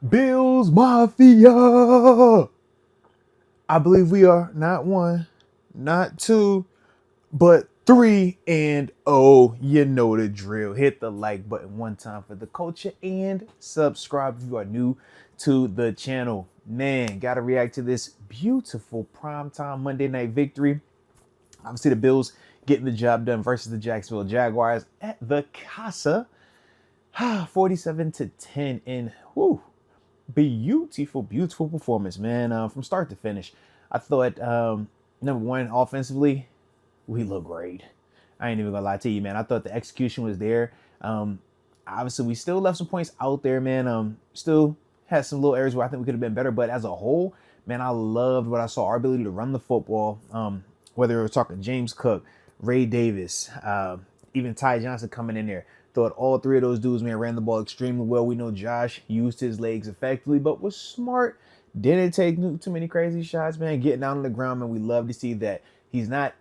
Bills Mafia. I believe we are not one, not two, but 3-0. You know the drill. Hit the like button one time for the culture and subscribe if you are new to the channel. Man, gotta react to this beautiful primetime Monday night victory. Obviously, the Bills getting the job done versus the Jacksonville Jaguars at the Casa. 47-10 in beautiful performance, man. From start to finish, I thought number one, offensively, we look great. I ain't even gonna lie to you, man. I thought the execution was there. Obviously, we still left some points out there, man. Still had some little areas where I think we could have been better, but as a whole, man, I loved what I saw. Our ability to run the football. Whether we're talking James Cook, Ray Davis, even Ty Johnson coming in there. Thought all three of those dudes, man, ran the ball extremely well. We know Josh used his legs effectively, but was smart. Didn't take too many crazy shots, man. Getting down on the ground, man. We love to see that he's not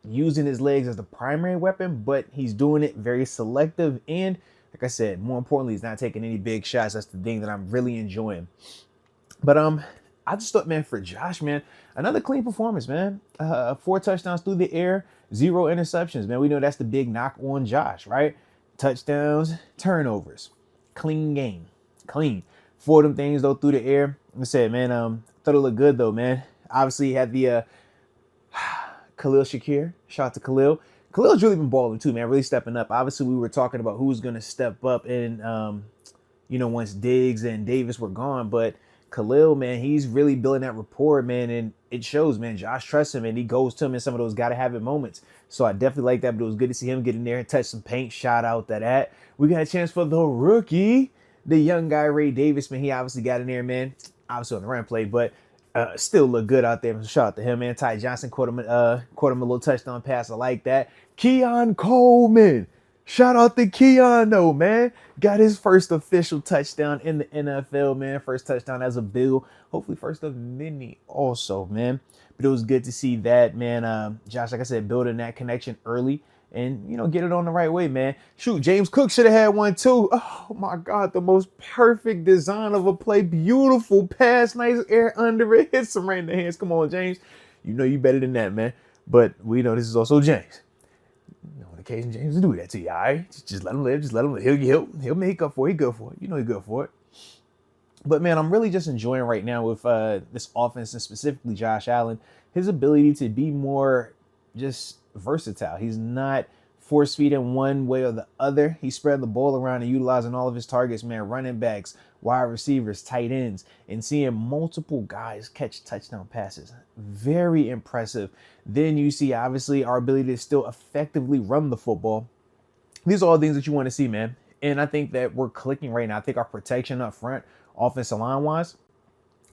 using his legs as the primary weapon, but he's doing it very selective. And like I said, more importantly, he's not taking any big shots. That's the thing that I'm really enjoying. But I just thought, man, for Josh, man, another clean performance, man. 4 touchdowns through the air, 0 interceptions, man. We know that's the big knock on Josh, right? Touchdowns, turnovers, clean game, clean. 4 of them things though through the air. Like I said, man, thought it looked good though, man. Obviously, he had the Khalil Shakir. Shout out to Khalil. Khalil's really been balling too, man. Really stepping up. Obviously, we were talking about who's going to step up and once Diggs and Davis were gone, but Khalil, man, he's really building that rapport, man, and it shows, man. Josh trusts him, and he goes to him in some of those gotta have it moments. So I definitely like that, but it was good to see him get in there and touch some paint. Shout out to that. We got a chance for the rookie, the young guy Ray Davis, man. He obviously got in there, man. Obviously on the run play, but still look good out there. So shout out to him, man. Ty Johnson caught him a little touchdown pass. I like that. Keon Coleman. Shout out to Keon, though, man. Got his first official touchdown in the NFL, man. First touchdown as a Bill. Hopefully first of many also, man. But it was good to see that, man. Josh, like I said, building that connection early and, get it on the right way, man. Shoot, James Cook should have had one, too. Oh, my God. The most perfect design of a play. Beautiful pass. Nice air under it. Hits him right in the hands. Come on, James. You know you better than that, man. But we know this is also James. On occasion, James will do that to you, all right? Just let him live. Just let him live. He'll make up for it. He's good for it. You know he's good for it. But, man, I'm really just enjoying right now with this offense and specifically Josh Allen, his ability to be more just versatile. He's not force-feeding one way or the other. He's spreading the ball around and utilizing all of his targets, man, running backs, wide receivers, tight ends, and seeing multiple guys catch touchdown passes. Very impressive. Then you see, obviously, our ability to still effectively run the football. These are all things that you want to see, man. And I think that we're clicking right now. I think our protection up front, offensive line-wise,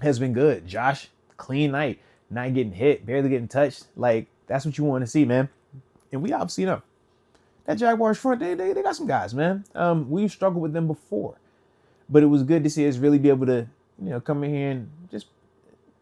has been good. Josh, clean night, not getting hit, barely getting touched. Like, that's what you want to see, man. And we obviously know that Jaguars front, they got some guys, man. We've struggled with them before. But it was good to see us really be able to, come in here and just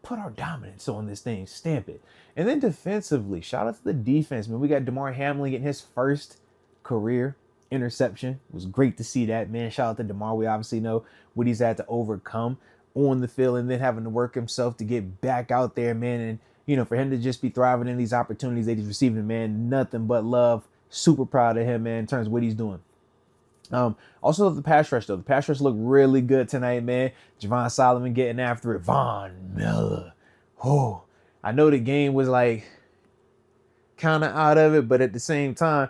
put our dominance on this thing, stamp it. And then defensively, shout out to the defense, man. We got DeMar Hamlin getting his first career interception. It was great to see that, man. Shout out to DeMar. We obviously know what he's had to overcome on the field and then having to work himself to get back out there, man. And, for him to just be thriving in these opportunities that he's receiving, man, nothing but love. Super proud of him, man, in terms of what he's doing. Also the pass rush, though. The pass rush looked really good tonight, man. Javon Solomon getting after it. Von Miller. Oh, I know the game was like kind of out of it, but at the same time,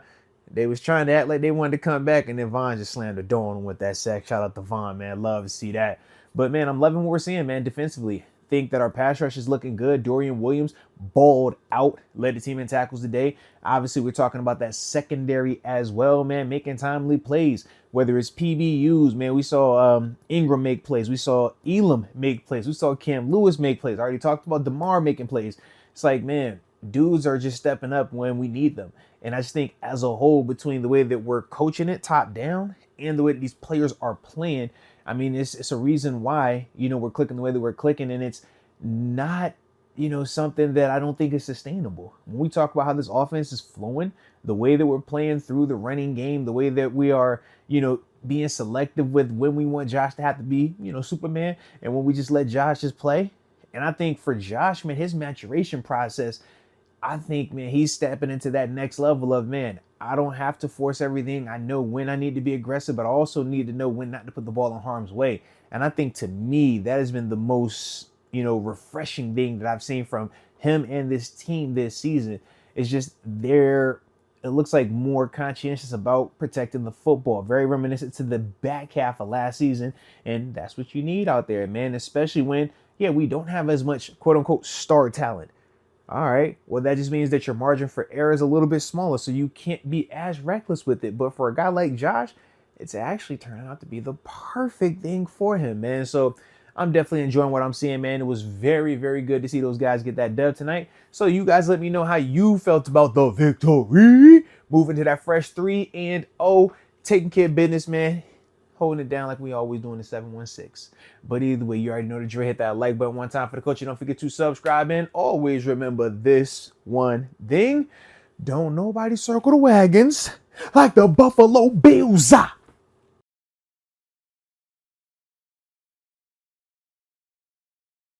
they was trying to act like they wanted to come back, and then Von just slammed the door on him with that sack. Shout out to Von, man. Love to see that. But, man, I'm loving what we're seeing, man, defensively. Think that our pass rush is looking good. Dorian Williams balled out, led the team in tackles today. Obviously, we're talking about that secondary as well, man, making timely plays. Whether it's PBUs, man, we saw Ingram make plays. We saw Elam make plays. We saw Cam Lewis make plays. I already talked about DeMar making plays. It's like, man, dudes are just stepping up when we need them. And I just think as a whole, between the way that we're coaching it top down and the way that these players are playing, I mean, it's a reason why, we're clicking the way that we're clicking, and it's not, something that I don't think is sustainable. When we talk about how this offense is flowing, the way that we're playing through the running game, the way that we are, being selective with when we want Josh to have to be, Superman, and when we just let Josh just play. And I think for Josh, man, his maturation process, I think, man, he's stepping into that next level of, man, I don't have to force everything. I know when I need to be aggressive, but I also need to know when not to put the ball in harm's way. And I think to me, that has been the most, refreshing thing that I've seen from him and this team this season. It's just it looks like more conscientious about protecting the football. Very reminiscent to the back half of last season. And that's what you need out there, man, especially when, we don't have as much quote unquote star talent. All right. Well, that just means that your margin for error is a little bit smaller, so you can't be as reckless with it. But for a guy like Josh, it's actually turning out to be the perfect thing for him, man. So I'm definitely enjoying what I'm seeing, man. It was very, very good to see those guys get that dub tonight. So you guys let me know how you felt about the victory. Moving to that fresh 3-0, taking care of business, man. Holding it down like we always do in the 716. But either way, you already know the drill. Hit that like button one time for the coach. Don't forget to subscribe, and always remember this one thing. Don't nobody circle the wagons like the Buffalo Bills.